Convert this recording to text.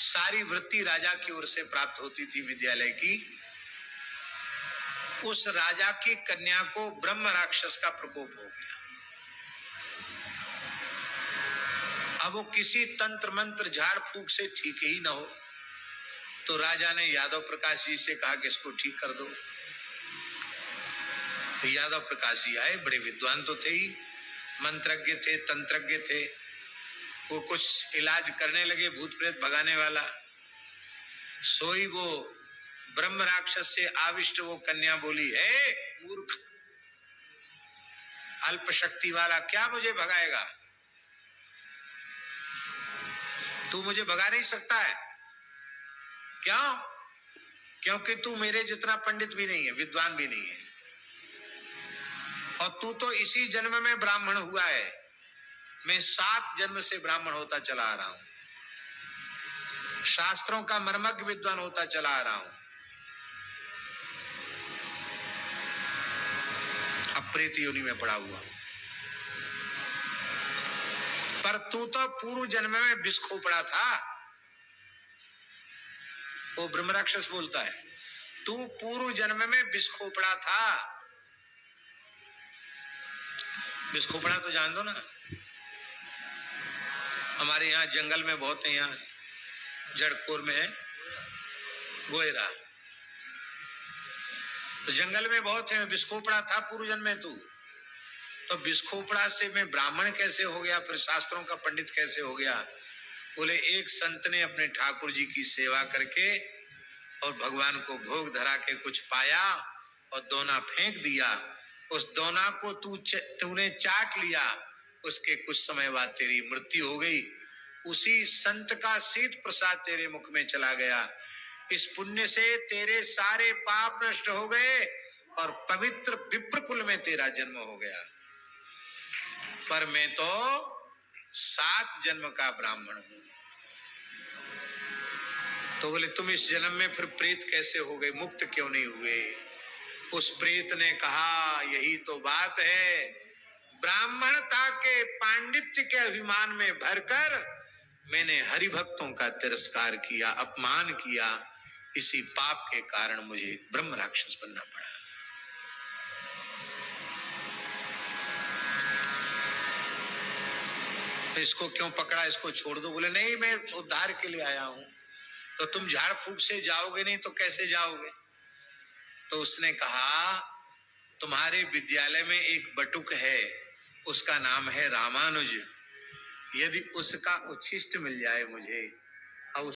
सारी वृत्ति राजा की ओर से प्राप्त होती थी विद्यालय की। उस राजा की कन्या को ब्रह्म राक्षस का प्रकोप हो गया। अब वो किसी तंत्र मंत्र झाड़ फूक से ठीक ही ना हो, तो राजा ने यादव प्रकाश जी से कहा कि इसको ठीक कर दो। तो यादव प्रकाश जी आए, बड़े विद्वान तो थे ही, मंत्रज्ञ थे, तंत्रज्ञ थे। वो कुछ इलाज करने लगे, भूत प्रेत भगाने वाला। सोई वो ब्रह्म राक्षस से आविष्ट वो कन्या बोली, हे मूर्ख अल्प शक्ति वाला, क्या मुझे भगाएगा? तू मुझे भगा नहीं सकता है। क्यों? क्योंकि तू मेरे जितना पंडित भी नहीं है, विद्वान भी नहीं है, और तू तो इसी जन्म में ब्राह्मण हुआ है। मैं 7 जन्म से ब्राह्मण होता चला आ रहा हूं, शास्त्रों का मर्मज्ञ विद्वान होता चला आ रहा हूं। अब प्रेत योनि में पड़ा हुआ, पर तू तो पूर्व जन्म में विष खोपड़ा था। वो ब्रह्म राक्षस बोलता है, तू पूर्व जन्म में विष खोपड़ा था। विष खोपड़ा तो जान दो ना, हमारे यहाँ जंगल में बहुत है, यहाँ जड़खोर में है गोयरा, तो जंगल में बहुत है। विस्कोपड़ा था पूर्व जन्म में तू, तो विस्कोपड़ा से मैं ब्राह्मण कैसे हो गया, फिर शास्त्रों का पंडित कैसे हो गया? बोले एक संत ने अपने ठाकुर जी की सेवा करके और भगवान को भोग धरा के कुछ पाया और दोना फेंक दिया। उस दोना को तूने चाट लिया, उसके कुछ समय बाद तेरी मृत्यु हो गई। उसी संत का शीत प्रसाद तेरे मुख में चला गया। इस पुण्य से तेरे सारे पाप नष्ट हो गए और पवित्र विप्रकुल में तेरा जन्म हो गया। पर मैं तो 7 जन्म का ब्राह्मण हूं। तो बोले तुम इस जन्म में फिर प्रेत कैसे हो गए, मुक्त क्यों नहीं हुए? उस प्रेत ने कहा, यही तो बात है, ब्राह्मणता के पांडित्य के अभिमान में भरकर मैंने हरि भक्तों का तिरस्कार किया, अपमान किया। इसी पाप के कारण मुझे ब्रह्म राक्षस बनना पड़ा। तो इसको क्यों पकड़ा, इसको छोड़ दो। बोले नहीं, मैं उद्धार के लिए आया हूं। तो तुम झाड़ फूक से जाओगे नहीं तो कैसे जाओगे? तो उसने कहा, तुम्हारे विद्यालय में एक बटुक है, उसका नाम है रामानुज। यदि उसका उच्छिष्ट मिल जाए मुझे